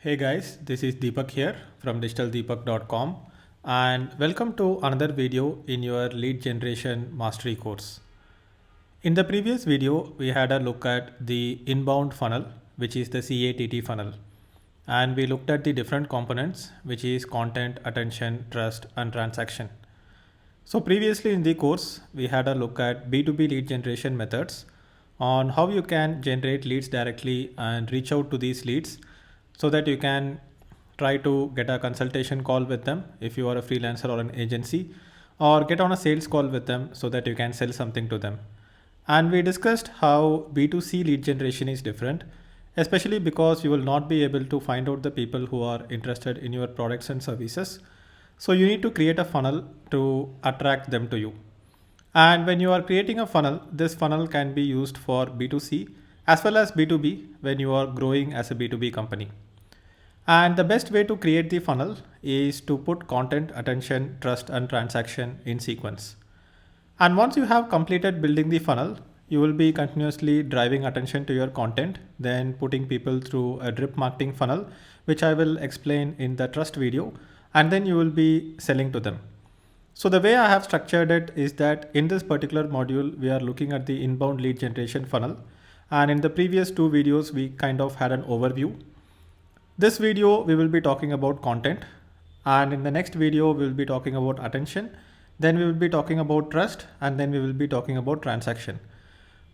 Hey guys, this is Deepak here from digitaldeepak.com and welcome to another video in your lead generation mastery course. In the previous video, we had a look at the inbound funnel, which is the CATT funnel. And we looked at the different components, which is content, attention, trust, and transaction. So previously in the course, we had a look at B2B lead generation methods on how you can generate leads directly and reach out to these leads so that you can try to get a consultation call with them if you are a freelancer or an agency, or get on a sales call with them so that you can sell something to them. And we discussed how B2C lead generation is different, especially because you will not be able to find out the people who are interested in your products and services. So you need to create a funnel to attract them to you. And when you are creating a funnel, this funnel can be used for B2C as well as B2B when you are growing as a B2B company. And the best way to create the funnel is to put content, attention, trust, and transaction in sequence. And once you have completed building the funnel, you will be continuously driving attention to your content, then putting people through a drip marketing funnel, which I will explain in the trust video, and then you will be selling to them. So the way I have structured it is that in this particular module, we are looking at the inbound lead generation funnel. And in the previous two videos, we kind of had an overview. This video, we will be talking about content. And in the next video, we will be talking about attention. Then we will be talking about trust, and then we will be talking about transaction.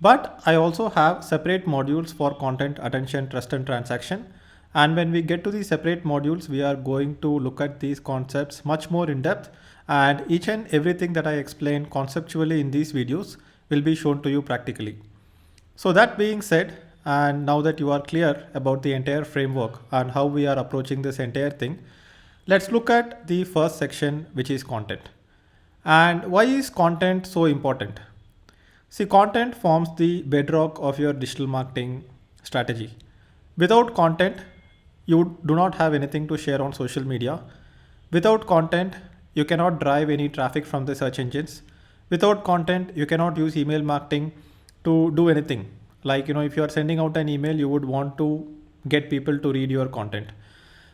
But I also have separate modules for content, attention, trust, and transaction. And when we get to these separate modules, we are going to look at these concepts much more in depth, and each and everything that I explain conceptually in these videos will be shown to you practically. So that being said, and now that you are clear about the entire framework and how we are approaching this entire thing, let's look at the first section, which is content. And why is content so important? See, content forms the bedrock of your digital marketing strategy. Without content, you do not have anything to share on social media. Without content, you cannot drive any traffic from the search engines. Without content, you cannot use email marketing to do anything. Like, if you are sending out an email, you would want to get people to read your content.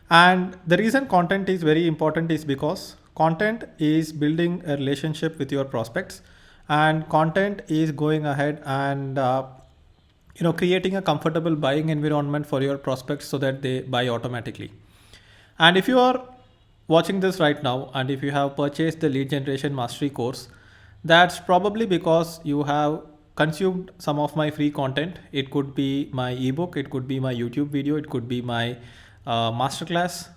And the reason content is very important is because content is building a relationship with your prospects, and content is going ahead and creating a comfortable buying environment for your prospects so that they buy automatically. And if you are watching this right now, and if you have purchased the lead generation mastery course, that's probably because you have consumed some of my free content. It could be my ebook, it could be my YouTube video, it could be my masterclass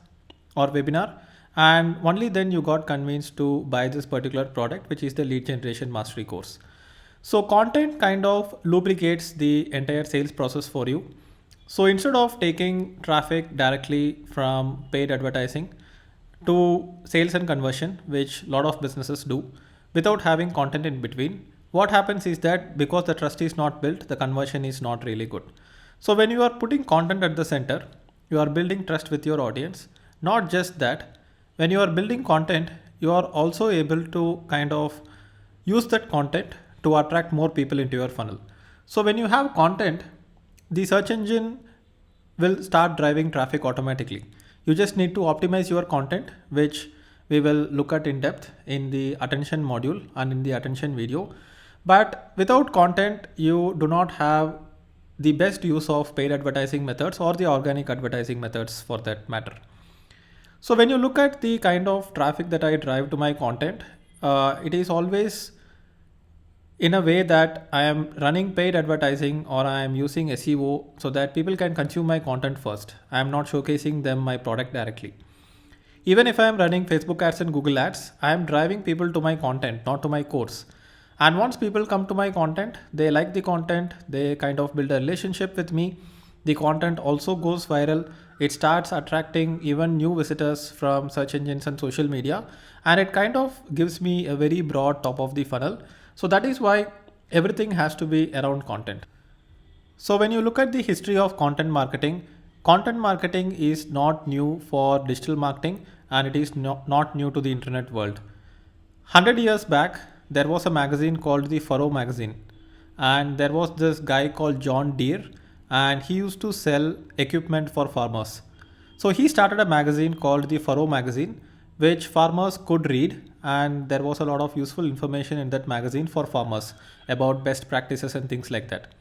or webinar, and only then you got convinced to buy this particular product, which is the lead generation mastery course. So content kind of lubricates the entire sales process for you. So instead of taking traffic directly from paid advertising to sales and conversion, which a lot of businesses do without having content in between, what happens is that because the trust is not built, the conversion is not really good. So when you are putting content at the center, you are building trust with your audience. Not just that, when you are building content, you are also able to kind of use that content to attract more people into your funnel. So when you have content, the search engine will start driving traffic automatically. You just need to optimize your content, which we will look at in depth in the attention module and in the attention video. But without content, you do not have the best use of paid advertising methods or the organic advertising methods for that matter. So when you look at the kind of traffic that I drive to my content, it is always in a way that I am running paid advertising or I am using SEO so that people can consume my content first. I am not showcasing them my product directly. Even if I am running Facebook ads and Google ads, I am driving people to my content, not to my course. And once people come to my content, they like the content, they kind of build a relationship with me. The content also goes viral. It starts attracting even new visitors from search engines and social media. And it kind of gives me a very broad top of the funnel. So that is why everything has to be around content. So when you look at the history of content marketing is not new for digital marketing, and it is not new to the internet world. 100 years back, there was a magazine called the Furrow magazine, and there was this guy called John Deere, and he used to sell equipment for farmers. So he started a magazine called the Furrow Magazine, which farmers could read, and there was a lot of useful information in that magazine for farmers about best practices and things like that.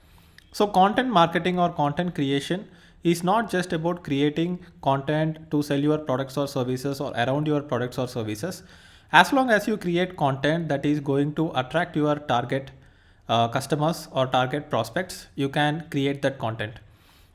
So content marketing or content creation is not just about creating content to sell your products or services or around your products or services. As long as you create content that is going to attract your target customers or target prospects, you can create that content.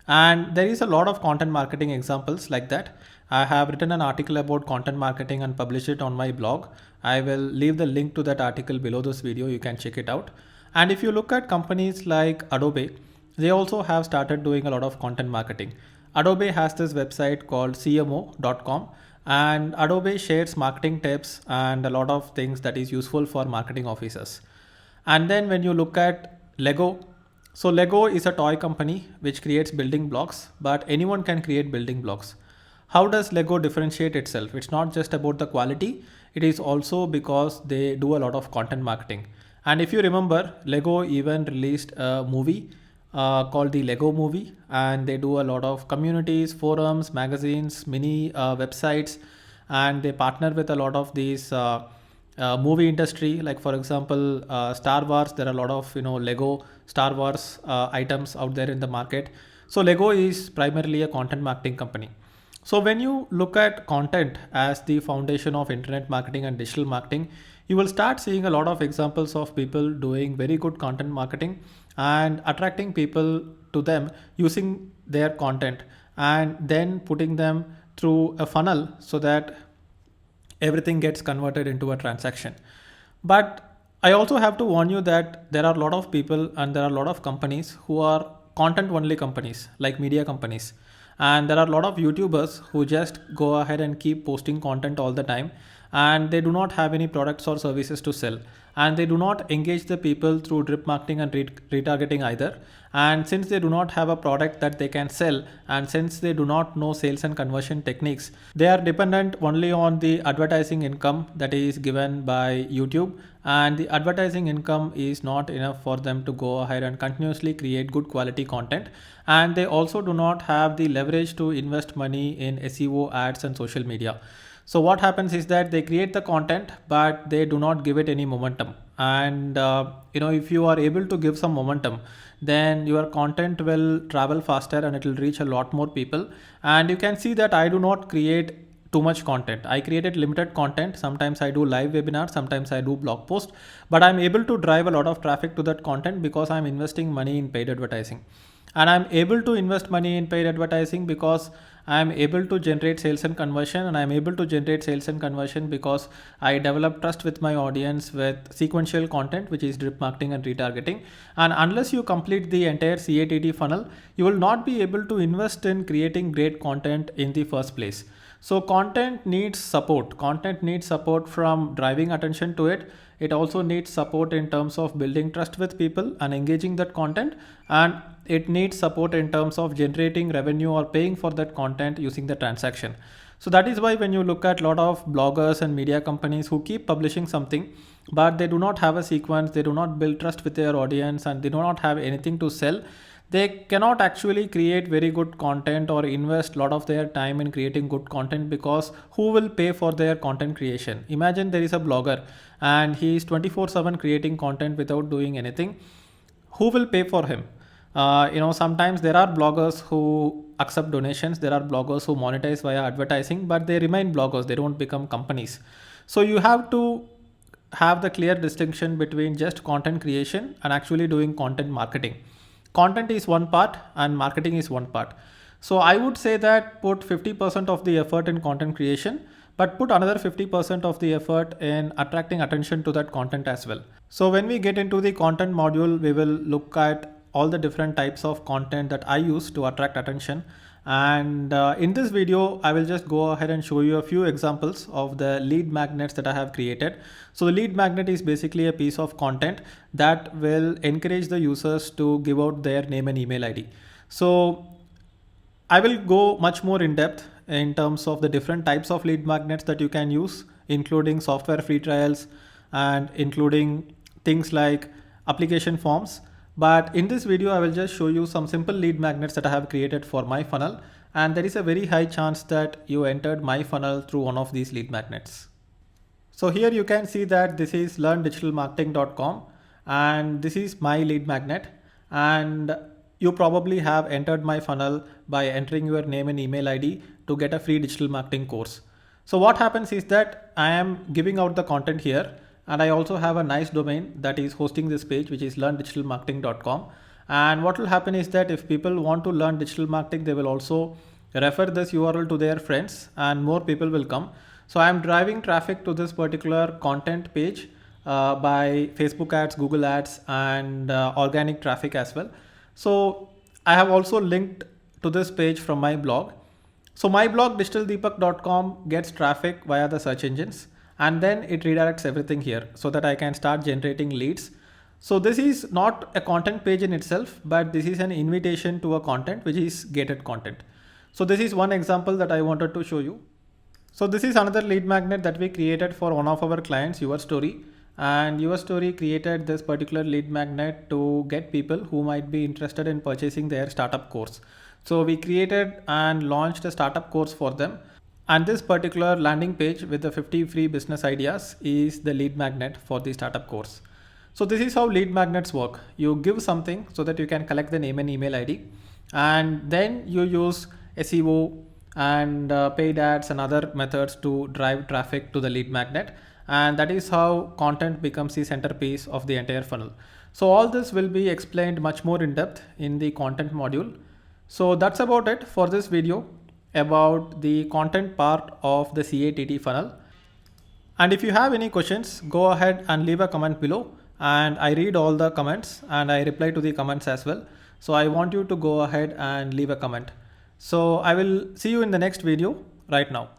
And there is a lot of content marketing examples like that. I have written an article about content marketing and published it on my blog. I will leave the link to that article below this video. You can check it out. And if you look at companies like Adobe, they also have started doing a lot of content marketing. Adobe has this website called cmo.com, and Adobe shares marketing tips and a lot of things that is useful for marketing officers. And then when you look at Lego, so Lego is a toy company which creates building blocks, but anyone can create building blocks. How does Lego differentiate itself? It's not just about the quality, it is also because they do a lot of content marketing. And if you remember, Lego even released a movie called the Lego Movie, and they do a lot of communities, forums, magazines, mini websites, and they partner with a lot of these movie industry. Like for example, Star Wars. There are a lot of Lego Star Wars items out there in the market. So Lego is primarily a content marketing company. So when you look at content as the foundation of internet marketing and digital marketing, you will start seeing a lot of examples of people doing very good content marketing and attracting people to them using their content and then putting them through a funnel so that everything gets converted into a transaction. But I also have to warn you that there are a lot of people and there are a lot of companies who are content only companies, like media companies. And there are a lot of YouTubers who just go ahead and keep posting content all the time, and they do not have any products or services to sell, and they do not engage the people through drip marketing and retargeting either. And since they do not have a product that they can sell, and since they do not know sales and conversion techniques, they are dependent only on the advertising income that is given by YouTube, and the advertising income is not enough for them to go ahead and continuously create good quality content. And they also do not have the leverage to invest money in SEO, ads, and social media. So what happens is that they create the content, but they do not give it any momentum. And if you are able to give some momentum, then your content will travel faster and it will reach a lot more people. And you can see that I do not create too much content. I created limited content. Sometimes I do live webinars, sometimes I do blog posts, but I'm able to drive a lot of traffic to that content because I'm investing money in paid advertising. And I'm able to invest money in paid advertising because I'm able to generate sales and conversion, and I'm able to generate sales and conversion because I develop trust with my audience with sequential content, which is drip marketing and retargeting. And unless you complete the entire CATD funnel, you will not be able to invest in creating great content in the first place. So content needs support. Content needs support from driving attention to it. It also needs support in terms of building trust with people and engaging that content. And it needs support in terms of generating revenue or paying for that content using the transaction. So that is why when you look at a lot of bloggers and media companies who keep publishing something, but they do not have a sequence, they do not build trust with their audience, and they do not have anything to sell, they cannot actually create very good content or invest a lot of their time in creating good content, because who will pay for their content creation? Imagine there is a blogger and he is 24/7 creating content without doing anything. Who will pay for him? Sometimes there are bloggers who accept donations. There are bloggers who monetize via advertising, but they remain bloggers. They don't become companies. So you have to have the clear distinction between just content creation and actually doing content marketing. Content is one part and marketing is one part. So I would say that put 50% of the effort in content creation, but put another 50% of the effort in attracting attention to that content as well. So when we get into the content module, we will look at all the different types of content that I use to attract attention. And in this video, I will just go ahead and show you a few examples of the lead magnets that I have created. So the lead magnet is basically a piece of content that will encourage the users to give out their name and email ID. So I will go much more in depth in terms of the different types of lead magnets that you can use, including software free trials and including things like application forms. But in this video, I will just show you some simple lead magnets that I have created for my funnel. and there is a very high chance that you entered my funnel through one of these lead magnets. So here you can see that this is learndigitalmarketing.com and this is my lead magnet, and you probably have entered my funnel by entering your name and email ID to get a free digital marketing course. So what happens is that I am giving out the content here, and I also have a nice domain that is hosting this page, which is learndigitalmarketing.com. And what will happen is that if people want to learn digital marketing, they will also refer this URL to their friends and more people will come. So I am driving traffic to this particular content page by Facebook ads, Google ads, and organic traffic as well. So I have also linked to this page from my blog. So my blog digitaldeepak.com gets traffic via the search engines, and then it redirects everything here so that I can start generating leads. So this is not a content page in itself, but this is an invitation to a content which is gated content. So this is one example that I wanted to show you. So this is another lead magnet that we created for one of our clients, Your Story. And Your Story created this particular lead magnet to get people who might be interested in purchasing their startup course. So we created and launched a startup course for them. And this particular landing page with the 50 free business ideas is the lead magnet for the startup course. So this is how lead magnets work. You give something so that you can collect the name and email ID, and then you use SEO and paid ads and other methods to drive traffic to the lead magnet. And that is how content becomes the centerpiece of the entire funnel. So all this will be explained much more in depth in the content module. So that's about it for this video about the content part of the CATT funnel. And if you have any questions, go ahead and leave a comment below, and I read all the comments and I reply to the comments as well. So I want you to go ahead and leave a comment. So I will see you in the next video right now.